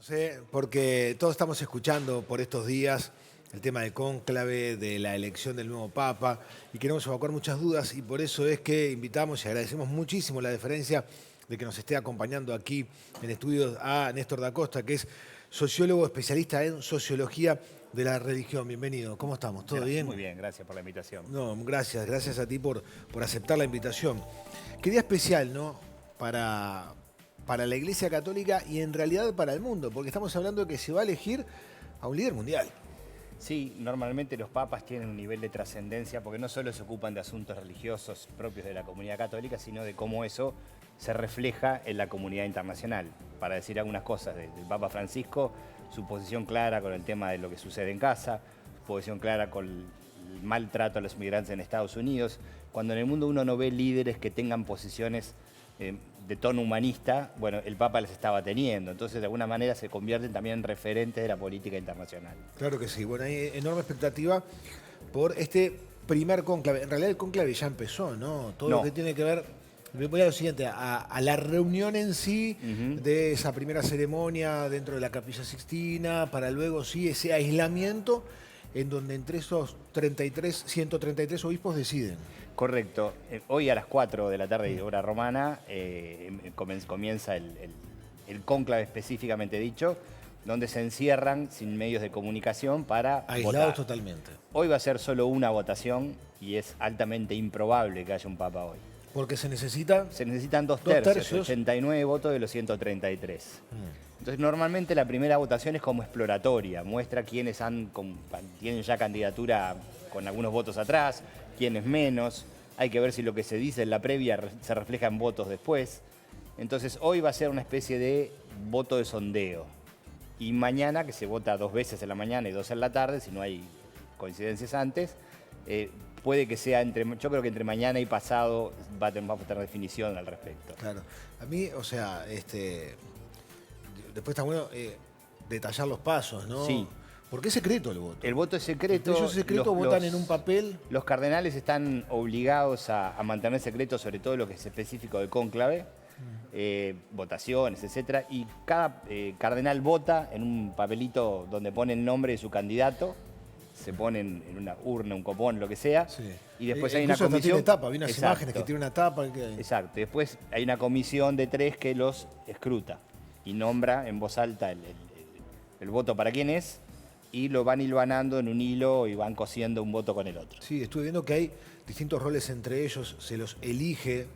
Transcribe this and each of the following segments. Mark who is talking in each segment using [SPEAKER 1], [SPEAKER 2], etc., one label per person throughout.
[SPEAKER 1] sé, porque todos estamos escuchando por estos días el tema del cónclave, de la elección del nuevo Papa, y queremos evacuar muchas dudas, y por eso es que invitamos y agradecemos muchísimo la deferencia de que nos esté acompañando aquí en estudios a Néstor da Costa, que es sociólogo especialista en sociología de la religión. Bienvenido, ¿cómo estamos? ¿Todo bien?
[SPEAKER 2] Muy bien, gracias por la invitación.
[SPEAKER 1] No, gracias a ti por aceptar la invitación. Qué día especial, ¿no? Para la Iglesia Católica y en realidad para el mundo, porque estamos hablando de que se va a elegir a un líder mundial.
[SPEAKER 2] Sí, normalmente los papas tienen un nivel de trascendencia porque no solo se ocupan de asuntos religiosos propios de la comunidad católica, sino de cómo eso se refleja en la comunidad internacional. Para decir algunas cosas del Papa Francisco, su posición clara con el tema de lo que sucede en casa, su posición clara con el maltrato a los migrantes en Estados Unidos. Cuando en el mundo uno no ve líderes que tengan posiciones de tono humanista, bueno, el Papa las estaba teniendo. Entonces, de alguna manera, se convierten también en referentes de la política internacional.
[SPEAKER 1] Claro que sí. Bueno, hay enorme expectativa por este primer cónclave. En realidad el cónclave ya empezó, ¿no? Todo lo que tiene que ver, voy a lo siguiente, a la reunión en sí de esa primera ceremonia dentro de la Capilla Sixtina, para luego sí ese aislamiento en donde entre esos 133 obispos deciden.
[SPEAKER 2] Correcto. Hoy a las 4 de la tarde, hora romana, comienza el cónclave específicamente dicho, donde se encierran sin medios de comunicación para
[SPEAKER 1] Aislados
[SPEAKER 2] votar.
[SPEAKER 1] totalmente.
[SPEAKER 2] Hoy va a ser solo una votación y es altamente improbable que haya un papa hoy.
[SPEAKER 1] Porque se necesita...
[SPEAKER 2] Se necesitan dos
[SPEAKER 1] Dos
[SPEAKER 2] tercios,
[SPEAKER 1] tercios.
[SPEAKER 2] 89 votos de los 133. Entonces, normalmente la primera votación es como exploratoria, muestra quiénes tienen ya candidatura con algunos votos atrás, quiénes menos. Hay que ver si lo que se dice en la previa se refleja en votos después. Entonces, hoy va a ser una especie de voto de sondeo. Y mañana, que se vota 2 veces en la mañana y 2 en la tarde, si no hay coincidencias antes, puede que sea yo creo que entre mañana y pasado vamos a tener definición al respecto.
[SPEAKER 1] Claro. A mí, o sea, después está bueno detallar los pasos, ¿no?
[SPEAKER 2] Sí.
[SPEAKER 1] ¿Por qué es secreto el voto?
[SPEAKER 2] El voto es secreto.
[SPEAKER 1] Ellos secreto votan en un papel.
[SPEAKER 2] Los cardenales están obligados a mantener secreto sobre todo lo que es específico del cónclave, votaciones, etcétera. Y cada cardenal vota en un papelito donde pone el nombre de su candidato. Se ponen en una urna, un copón, lo que sea.
[SPEAKER 1] Sí.
[SPEAKER 2] Y después hay una
[SPEAKER 1] Incluso hasta
[SPEAKER 2] comisión.
[SPEAKER 1] tiene tapa, vi unas
[SPEAKER 2] Exacto.
[SPEAKER 1] imágenes que tiene una tapa.
[SPEAKER 2] Exacto. Después hay una comisión de 3 que los escruta y nombra en voz alta el voto para quién es y lo van hilvanando en un hilo y van cosiendo un voto con el otro.
[SPEAKER 1] Sí, estuve viendo que hay distintos roles entre ellos, se los elige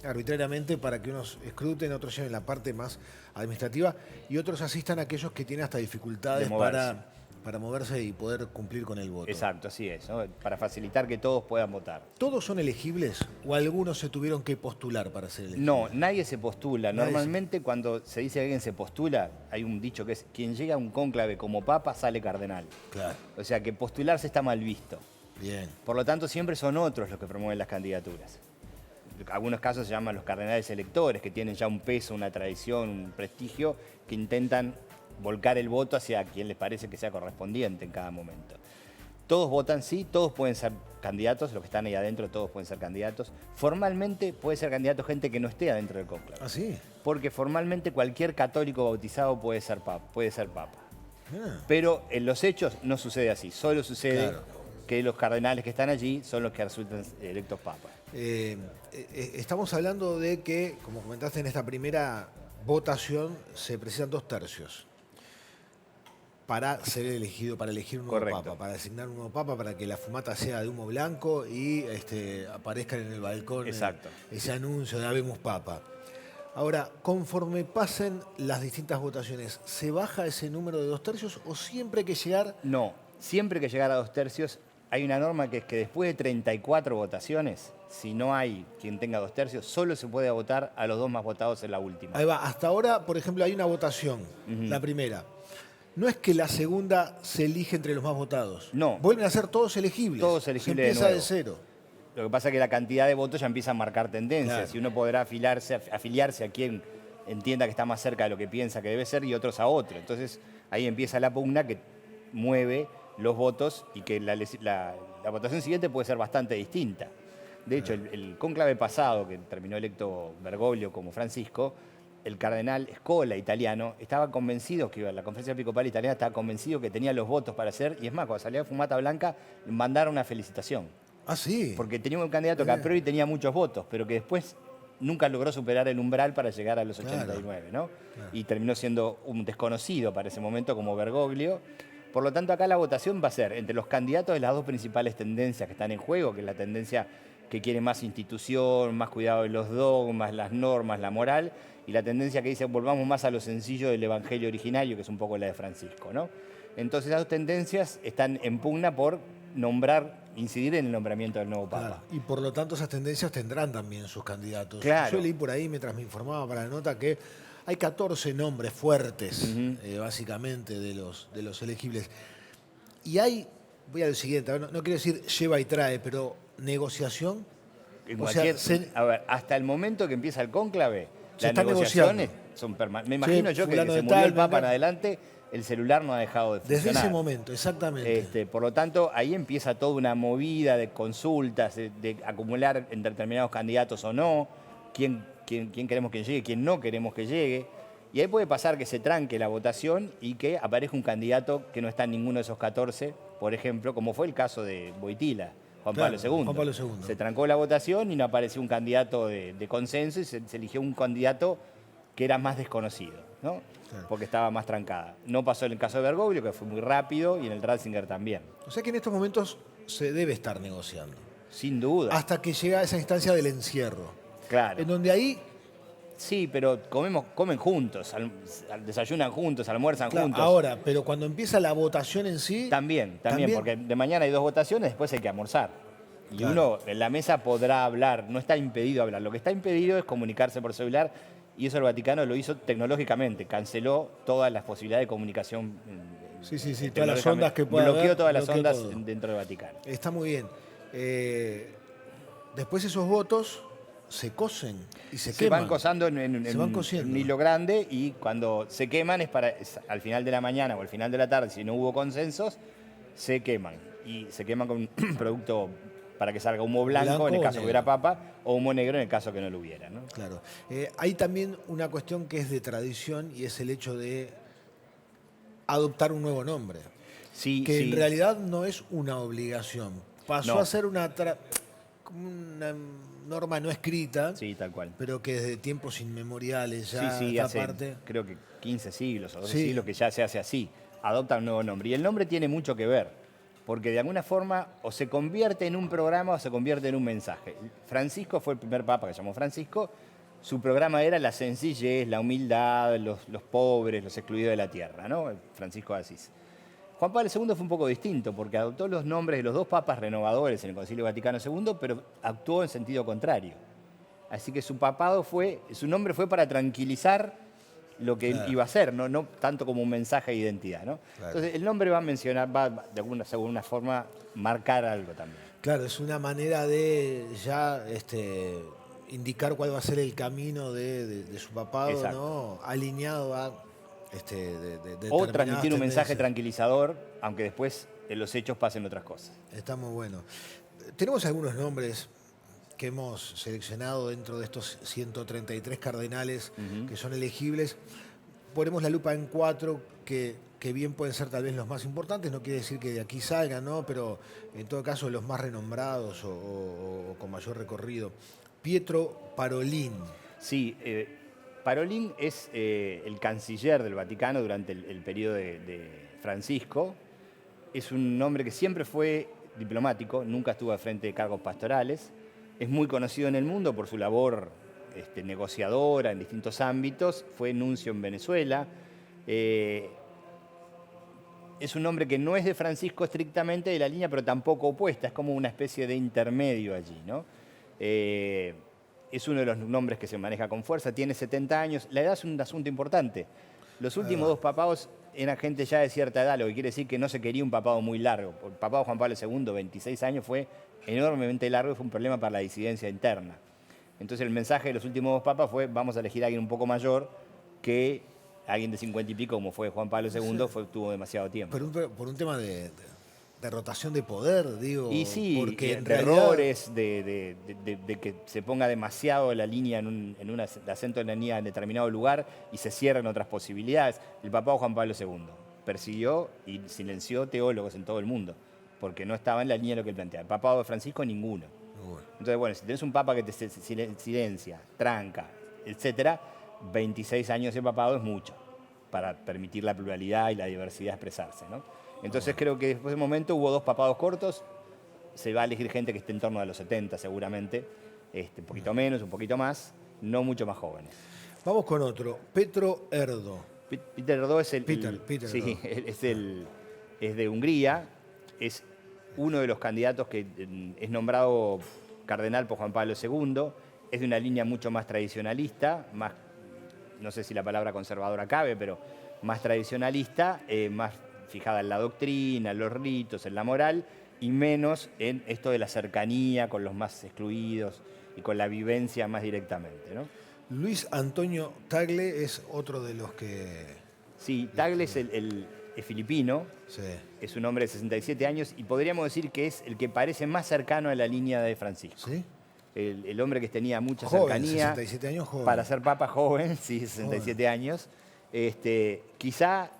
[SPEAKER 1] arbitrariamente para que unos escruten, otros lleven la parte más administrativa y otros asistan a aquellos que tienen hasta dificultades
[SPEAKER 2] De moverse.
[SPEAKER 1] para moverse y poder cumplir con el voto.
[SPEAKER 2] Exacto, así es, ¿no? Para facilitar que todos puedan votar.
[SPEAKER 1] ¿Todos son elegibles o algunos se tuvieron que postular para ser elegibles?
[SPEAKER 2] No, nadie se postula.
[SPEAKER 1] Nadie
[SPEAKER 2] Normalmente cuando se dice que alguien se postula, hay un dicho que es, quien llega a un cónclave como papa sale cardenal.
[SPEAKER 1] Claro,
[SPEAKER 2] O sea que postularse está mal visto.
[SPEAKER 1] bien.
[SPEAKER 2] Por lo tanto, siempre son otros los que promueven las candidaturas. En algunos casos se llaman los cardenales electores, que tienen ya un peso, una tradición, un prestigio, que intentan volcar el voto hacia quien les parece que sea correspondiente en cada momento. Todos votan sí, todos pueden ser candidatos, los que están ahí adentro todos pueden ser candidatos. Formalmente puede ser candidato gente que no esté adentro del cónclave.
[SPEAKER 1] ¿Ah, sí?
[SPEAKER 2] Porque formalmente cualquier católico bautizado puede ser papa.
[SPEAKER 1] Ah,
[SPEAKER 2] Pero en los hechos no sucede así, solo sucede
[SPEAKER 1] Claro.
[SPEAKER 2] que los cardenales que están allí son los que resultan electos papas.
[SPEAKER 1] Estamos hablando de que, como comentaste en esta primera votación, se precisan 2 tercios para ser elegido, para elegir un nuevo
[SPEAKER 2] Correcto.
[SPEAKER 1] papa, para designar un nuevo papa, para que la fumata sea de humo blanco y aparezcan en el balcón
[SPEAKER 2] Exacto.
[SPEAKER 1] ese anuncio de Habemos Papa. Ahora, conforme pasen las distintas votaciones, ¿se baja ese número de 2 tercios o siempre hay que llegar?
[SPEAKER 2] No, siempre que llegar a 2 tercios, hay una norma que es que después de 34 votaciones, si no hay quien tenga 2 tercios, solo se puede votar a los 2 más votados en la última.
[SPEAKER 1] Ahí va, hasta ahora, por ejemplo, hay una votación, la primera. No es que la segunda se elige entre los más votados.
[SPEAKER 2] No.
[SPEAKER 1] Vuelven a ser todos elegibles.
[SPEAKER 2] Todos elegibles de
[SPEAKER 1] Se empieza de
[SPEAKER 2] nuevo.
[SPEAKER 1] cero.
[SPEAKER 2] Lo que pasa es que la cantidad de votos ya empieza a marcar tendencias
[SPEAKER 1] Claro.
[SPEAKER 2] y uno podrá afiliarse a quien entienda que está más cerca de lo que piensa que debe ser y otros a otro. Entonces ahí empieza la pugna que mueve los votos y que la votación siguiente puede ser bastante distinta. De hecho, el cónclave pasado, que terminó electo Bergoglio como Francisco, el cardenal Scola, italiano, estaba convencido que la conferencia episcopal italiana estaba convencido que tenía los votos para hacer, y es más, cuando salió de Fumata Blanca, mandaron una felicitación.
[SPEAKER 1] Ah, sí.
[SPEAKER 2] Porque tenía un candidato que a priori tenía muchos votos, pero que después nunca logró superar el umbral para llegar a los 89, ¿no?
[SPEAKER 1] Claro.
[SPEAKER 2] Y terminó siendo un desconocido para ese momento como Bergoglio. Por lo tanto, acá la votación va a ser entre los candidatos de las dos principales tendencias que están en juego, que es la tendencia que quiere más institución, más cuidado de los dogmas, las normas, la moral, y la tendencia que dice volvamos más a lo sencillo del evangelio originario, que es un poco la de Francisco, ¿no? Entonces, esas dos tendencias están en pugna por incidir en el nombramiento del nuevo Papa.
[SPEAKER 1] Claro. Y por lo tanto esas tendencias tendrán también sus candidatos.
[SPEAKER 2] Claro.
[SPEAKER 1] Yo leí por ahí, mientras me informaba para la nota, que hay 14 nombres fuertes, básicamente, de los elegibles. Y hay, voy a lo siguiente, no quiero decir lleva y trae, pero negociación.
[SPEAKER 2] A ver, hasta el momento que empieza el cónclave,
[SPEAKER 1] se
[SPEAKER 2] las
[SPEAKER 1] está
[SPEAKER 2] negociaciones son permanentes. Me imagino yo que desde que se murió el Papa en adelante, el celular no ha dejado de funcionar.
[SPEAKER 1] Desde ese momento, exactamente.
[SPEAKER 2] Por lo tanto, ahí empieza toda una movida de consultas, de acumular en determinados candidatos o no, quién queremos que llegue, quién no queremos que llegue. Y ahí puede pasar que se tranque la votación y que aparezca un candidato que no está en ninguno de esos 14, por ejemplo, como fue el caso de Wojtyla, Juan Pablo II.
[SPEAKER 1] Juan Pablo II.
[SPEAKER 2] Se trancó la votación y no apareció un candidato de consenso y se eligió un candidato que era más desconocido, ¿no?
[SPEAKER 1] Claro.
[SPEAKER 2] Porque estaba más trancada. No pasó en el caso de Bergoglio, que fue muy rápido, y en el Ratzinger también.
[SPEAKER 1] O sea que en estos momentos se debe estar negociando.
[SPEAKER 2] Sin duda.
[SPEAKER 1] Hasta que llega a esa instancia del encierro.
[SPEAKER 2] Claro.
[SPEAKER 1] En donde ahí...
[SPEAKER 2] Sí, pero comen juntos, desayunan juntos, almuerzan juntos.
[SPEAKER 1] Ahora, pero cuando empieza la votación en sí...
[SPEAKER 2] También, porque de mañana hay 2 votaciones, después hay que almorzar. Y
[SPEAKER 1] claro,
[SPEAKER 2] uno en la mesa podrá hablar, no está impedido hablar. Lo que está impedido es comunicarse por celular, y eso el Vaticano lo hizo tecnológicamente, canceló todas las posibilidades de comunicación.
[SPEAKER 1] Sí, todas las ondas que pueda haber.
[SPEAKER 2] Bloqueó todas las ondas dentro del Vaticano.
[SPEAKER 1] Está muy bien. Después esos votos se cocen y se queman.
[SPEAKER 2] Se van cosando en
[SPEAKER 1] cociendo.
[SPEAKER 2] un hilo grande, y cuando se queman es al final de la mañana o al final de la tarde, si no hubo consensos, se queman. Y se queman con un producto para que salga humo blanco en el caso que hubiera papa, o humo negro en el caso que no lo hubiera, ¿no?
[SPEAKER 1] Claro. Hay también una cuestión que es de tradición, y es el hecho de adoptar un nuevo nombre.
[SPEAKER 2] Sí,
[SPEAKER 1] que
[SPEAKER 2] sí.
[SPEAKER 1] En realidad no es una obligación. Pasó a ser una norma no escrita,
[SPEAKER 2] sí, tal cual,
[SPEAKER 1] pero que desde tiempos inmemoriales ya
[SPEAKER 2] hace,
[SPEAKER 1] parte.
[SPEAKER 2] Creo que 15 siglos o 12 siglos que ya se hace así. Adopta un nuevo nombre. Y el nombre tiene mucho que ver, porque de alguna forma o se convierte en un programa o se convierte en un mensaje. Francisco fue el primer papa que se llamó Francisco. Su programa era la sencillez, la humildad, los pobres, los excluidos de la tierra, ¿no? Francisco de Asís. Juan Pablo II fue un poco distinto, porque adoptó los nombres de los 2 papas renovadores en el Concilio Vaticano II, pero actuó en sentido contrario. Así que su nombre fue para tranquilizar lo que iba a ser, no tanto como un mensaje de identidad, ¿no? Claro. Entonces el nombre va a mencionar, va de alguna forma marcar algo también.
[SPEAKER 1] Claro, es una manera de ya indicar cuál va a ser el camino de su papado, ¿no? Alineado a
[SPEAKER 2] o transmitir un mensaje tranquilizador, aunque después en los hechos pasen otras cosas.
[SPEAKER 1] Está muy bueno. Tenemos algunos nombres que hemos seleccionado dentro de estos 133 cardenales que son elegibles. Ponemos la lupa en 4 que bien pueden ser tal vez los más importantes, no quiere decir que de aquí salgan, ¿no? Pero en todo caso los más renombrados o con mayor recorrido. Pietro Parolin.
[SPEAKER 2] Sí, Parolin es el canciller del Vaticano durante el periodo de Francisco. Es un hombre que siempre fue diplomático, nunca estuvo al frente de cargos pastorales. Es muy conocido en el mundo por su labor negociadora en distintos ámbitos. Fue nuncio en Venezuela. Es un hombre que no es de Francisco estrictamente de la línea, pero tampoco opuesta. Es como una especie de intermedio allí, ¿no? Es uno de los nombres que se maneja con fuerza, tiene 70 años. La edad es un asunto importante. Los últimos 2 papados eran gente ya de cierta edad, lo que quiere decir que no se quería un papado muy largo. El papado Juan Pablo II, 26 años, fue enormemente largo y fue un problema para la disidencia interna. Entonces el mensaje de los últimos 2 papas fue: vamos a elegir a alguien un poco mayor que alguien de 50 y pico, como fue Juan Pablo II, tuvo demasiado tiempo.
[SPEAKER 1] Por un tema de de rotación de poder, digo.
[SPEAKER 2] Y sí,
[SPEAKER 1] porque en
[SPEAKER 2] de
[SPEAKER 1] realidad,
[SPEAKER 2] errores, de que se ponga demasiado la línea en un acento de la línea en determinado lugar y se cierren otras posibilidades. El papado Juan Pablo II persiguió y silenció teólogos en todo el mundo, porque no estaba en la línea de lo que él planteaba. El papado de Francisco, ninguno.
[SPEAKER 1] bueno,
[SPEAKER 2] Entonces, bueno, si tenés un papa que te silencia, tranca, etcétera, 26 años de papado es mucho para permitir la pluralidad y la diversidad expresarse, ¿no? Entonces creo que después de un momento hubo 2 papados cortos, se va a elegir gente que esté en torno a los 70 seguramente, un poquito menos, un poquito más, no mucho más jóvenes.
[SPEAKER 1] vamos con otro. Petro Erdo.
[SPEAKER 2] Peter Erdoğan es
[SPEAKER 1] Peter
[SPEAKER 2] sí,
[SPEAKER 1] Erdoğan.
[SPEAKER 2] es de Hungría, es uno de los candidatos que es nombrado cardenal por Juan Pablo II, es de una línea mucho más tradicionalista, más, no sé si la palabra conservadora cabe, pero más tradicionalista, más fijada en la doctrina, en los ritos, en la moral, y menos en esto de la cercanía con los más excluidos y con la vivencia más directamente, ¿no?
[SPEAKER 1] Luis Antonio Tagle es otro de los que...
[SPEAKER 2] Sí, Tagle es es filipino,
[SPEAKER 1] Sí.
[SPEAKER 2] es un hombre de 67 años y podríamos decir que es el que parece más cercano a la línea de Francisco.
[SPEAKER 1] ¿Sí?
[SPEAKER 2] El hombre que tenía mucha
[SPEAKER 1] Joven,
[SPEAKER 2] cercanía
[SPEAKER 1] 67 años, joven.
[SPEAKER 2] para ser papa joven, sí, 67 años. Quizá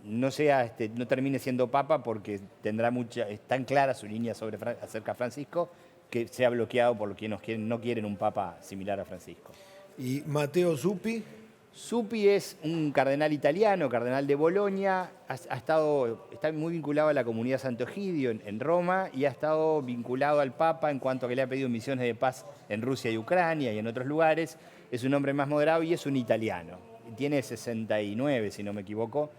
[SPEAKER 2] no sea, no termine siendo papa porque tendrá es tan clara su línea acerca de Francisco que sea bloqueado por quienes no quieren un papa similar a Francisco.
[SPEAKER 1] Y Matteo Zuppi,
[SPEAKER 2] Zuppi es un cardenal italiano, cardenal de Bolonia, está muy vinculado a la comunidad Santo Egidio en Roma y ha estado vinculado al Papa en cuanto a que le ha pedido misiones de paz en Rusia y Ucrania y en otros lugares. Es un hombre más moderado y es un italiano. Tiene 69, si no me equivoco.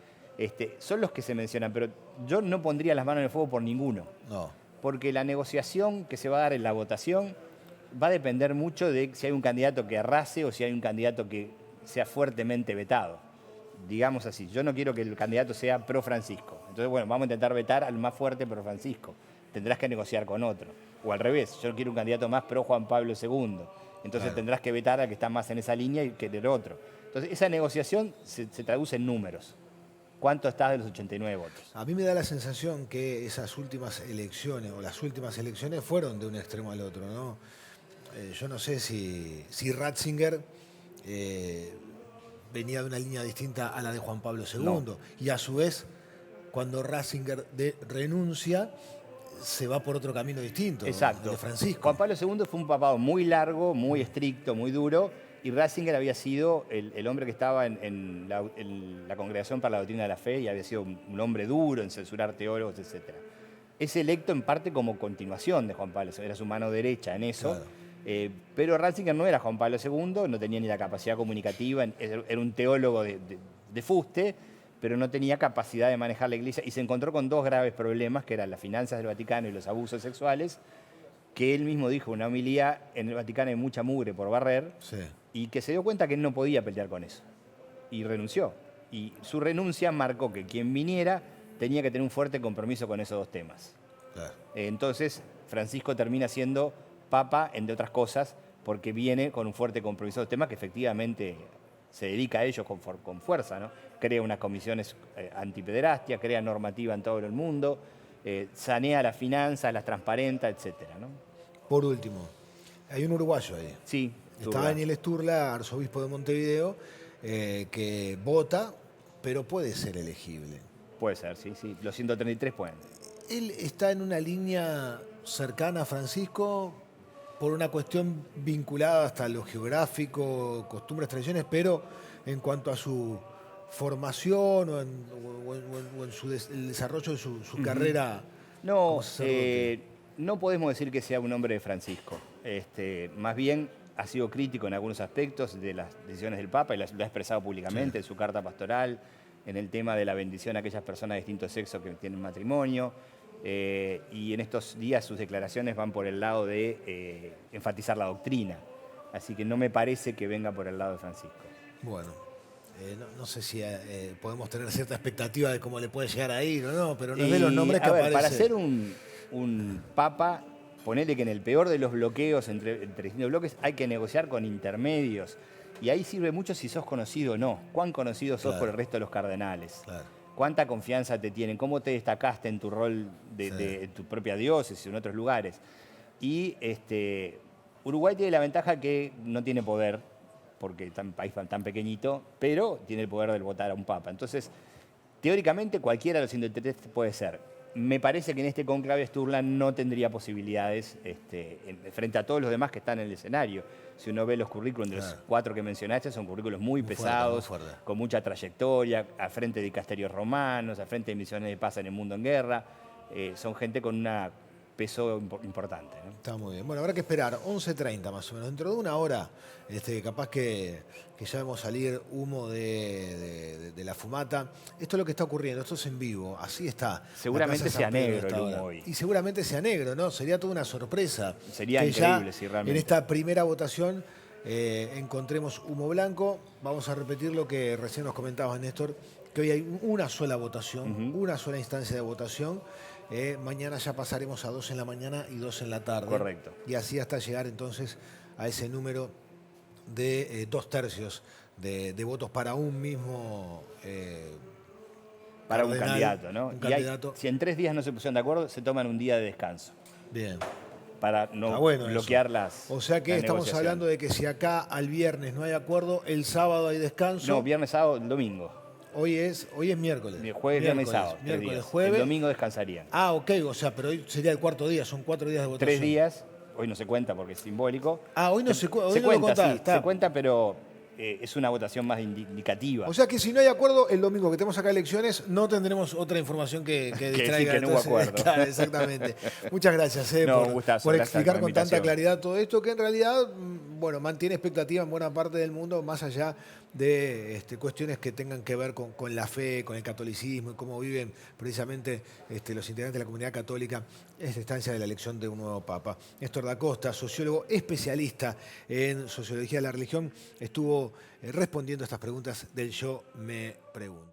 [SPEAKER 2] Son los que se mencionan, pero yo no pondría las manos en el fuego por ninguno.
[SPEAKER 1] no.
[SPEAKER 2] Porque la negociación que se va a dar en la votación va a depender mucho de si hay un candidato que arrase o si hay un candidato que sea fuertemente vetado. Digamos así, yo no quiero que el candidato sea pro Francisco. Entonces, bueno, vamos a intentar vetar al más fuerte pro Francisco. Tendrás que negociar con otro. O al revés, yo quiero un candidato más pro Juan Pablo II. Entonces
[SPEAKER 1] Claro.
[SPEAKER 2] tendrás que vetar al que está más en esa línea y querer otro. Entonces, esa negociación se traduce en números. ¿Cuánto estás de los 89 votos?
[SPEAKER 1] A mí me da la sensación que esas últimas elecciones, o las últimas elecciones, fueron de un extremo al otro, ¿no? Yo no sé si Ratzinger venía de una línea distinta a la de Juan Pablo II.
[SPEAKER 2] No.
[SPEAKER 1] Y a su vez, cuando Ratzinger renuncia, se va por otro camino distinto,
[SPEAKER 2] Exacto.
[SPEAKER 1] el de Francisco.
[SPEAKER 2] Juan Pablo II fue un papado muy largo, muy estricto, muy duro, y Ratzinger había sido el hombre que estaba en la Congregación para la Doctrina de la Fe y había sido un hombre duro en censurar teólogos, etc. Es electo en parte como continuación de Juan Pablo II, era su mano derecha en eso.
[SPEAKER 1] Claro.
[SPEAKER 2] Pero Ratzinger no era Juan Pablo II, no tenía ni la capacidad comunicativa, era un teólogo de fuste, pero no tenía capacidad de manejar la iglesia y se encontró con 2 graves problemas, que eran las finanzas del Vaticano y los abusos sexuales, que él mismo dijo en una homilía: en el Vaticano hay mucha mugre por barrer,
[SPEAKER 1] Sí.
[SPEAKER 2] y que se dio cuenta que él no podía pelear con eso. Y renunció. Y su renuncia marcó que quien viniera tenía que tener un fuerte compromiso con esos 2 temas.
[SPEAKER 1] Claro.
[SPEAKER 2] Entonces, Francisco termina siendo papa, entre otras cosas, porque viene con un fuerte compromiso de temas que efectivamente se dedica a ellos con fuerza, ¿no? Crea unas comisiones antipederastia, crea normativa en todo el mundo, sanea las finanzas, las transparenta, etcétera, ¿no?
[SPEAKER 1] Por último, hay un uruguayo ahí.
[SPEAKER 2] Sí,
[SPEAKER 1] Está Daniel Sturla, arzobispo de Montevideo, que vota, pero puede ser elegible.
[SPEAKER 2] puede ser, sí. Los 133 pueden.
[SPEAKER 1] Él está en una línea cercana a Francisco por una cuestión vinculada hasta lo geográfico, costumbres, tradiciones, pero en cuanto a su formación o en el desarrollo de su carrera
[SPEAKER 2] No,
[SPEAKER 1] como sacerdote.
[SPEAKER 2] no podemos decir que sea un hombre de Francisco. Más bien ha sido crítico en algunos aspectos de las decisiones del Papa y lo ha expresado públicamente en su carta pastoral, en el tema de la bendición a aquellas personas de distinto sexo que tienen matrimonio. Y en estos días sus declaraciones van por el lado de enfatizar la doctrina. Así que no me parece que venga por el lado de Francisco.
[SPEAKER 1] Bueno, no sé si podemos tener cierta expectativa de cómo le puede llegar a ir o no, pero no es de los nombres que aparecen.
[SPEAKER 2] Para ser un papa, ponele que en el peor de los bloqueos entre distintos bloques hay que negociar con intermedios. Y ahí sirve mucho si sos conocido o no. ¿Cuán conocido sos
[SPEAKER 1] Claro.
[SPEAKER 2] por el resto de los cardenales?
[SPEAKER 1] Claro.
[SPEAKER 2] ¿Cuánta confianza te tienen? ¿Cómo te destacaste en tu rol en tu propia diócesis o en otros lugares? Y Uruguay tiene la ventaja que no tiene poder, porque es un país tan pequeñito, pero tiene el poder de votar a un papa. Entonces, teóricamente cualquiera de los intendentes puede ser. Me parece que en este conclave Sturla no tendría posibilidades frente a todos los demás que están en el escenario. Si uno ve los currículos de los 4 que mencionaste, son currículos muy pesados, con mucha trayectoria, al frente de dicasterios romanos, al frente de misiones de paz en el mundo en guerra. Son gente con un peso importante, ¿no?
[SPEAKER 1] Está muy bien. Bueno, habrá que esperar 11:30 más o menos. Dentro de una hora, capaz que ya vemos salir humo de la fumata. Esto es lo que está ocurriendo, esto es en vivo, así está.
[SPEAKER 2] Seguramente sea negro el humo hoy.
[SPEAKER 1] Y seguramente sea negro, ¿no? Sería toda una sorpresa.
[SPEAKER 2] Sería increíble si realmente.
[SPEAKER 1] En esta primera votación encontremos humo blanco. Vamos a repetir lo que recién nos comentabas, Néstor, que hoy hay una sola votación, una sola instancia de votación. Mañana ya pasaremos a 2 en la mañana y 2 en la tarde.
[SPEAKER 2] Correcto.
[SPEAKER 1] Y así hasta llegar entonces a ese número de 2/3 de votos para un mismo
[SPEAKER 2] para un
[SPEAKER 1] cardenal,
[SPEAKER 2] candidato, ¿no?
[SPEAKER 1] un candidato.
[SPEAKER 2] Si en 3 días no se pusieron de acuerdo, se toman un día de descanso.
[SPEAKER 1] Bien.
[SPEAKER 2] Para no
[SPEAKER 1] bueno
[SPEAKER 2] bloquear
[SPEAKER 1] eso.
[SPEAKER 2] las
[SPEAKER 1] O sea que
[SPEAKER 2] las
[SPEAKER 1] estamos
[SPEAKER 2] negociaciones.
[SPEAKER 1] hablando de que si acá al viernes no hay acuerdo, el sábado hay descanso.
[SPEAKER 2] No, viernes, sábado, domingo.
[SPEAKER 1] Hoy es miércoles.
[SPEAKER 2] Jueves, viernes y sábado. 3
[SPEAKER 1] Miércoles,
[SPEAKER 2] días.
[SPEAKER 1] jueves.
[SPEAKER 2] El domingo descansarían.
[SPEAKER 1] Ah, ok, o sea, pero hoy sería el 4º día, son 4 días de votación.
[SPEAKER 2] 3 días, hoy no se cuenta porque es simbólico.
[SPEAKER 1] Ah, hoy no se cuenta,
[SPEAKER 2] se
[SPEAKER 1] hoy no lo
[SPEAKER 2] cuenta,
[SPEAKER 1] contás,
[SPEAKER 2] sí,
[SPEAKER 1] está.
[SPEAKER 2] se cuenta, pero es una votación más indicativa.
[SPEAKER 1] O sea que si no hay acuerdo, el domingo que tenemos acá elecciones, no tendremos otra información que distraiga.
[SPEAKER 2] decir que no hubo acuerdo.
[SPEAKER 1] Claro, exactamente. Muchas gracias
[SPEAKER 2] No, un gustazo,
[SPEAKER 1] por
[SPEAKER 2] gracias
[SPEAKER 1] explicar
[SPEAKER 2] por la
[SPEAKER 1] con tanta
[SPEAKER 2] invitación.
[SPEAKER 1] claridad todo esto, que en realidad, bueno, mantiene expectativa en buena parte del mundo, más allá de cuestiones que tengan que ver con la fe, con el catolicismo y cómo viven precisamente los integrantes de la comunidad católica esta instancia de la elección de un nuevo papa. Néstor da Costa, sociólogo especialista en sociología de la religión, estuvo respondiendo a estas preguntas del Yo Me Pregunto.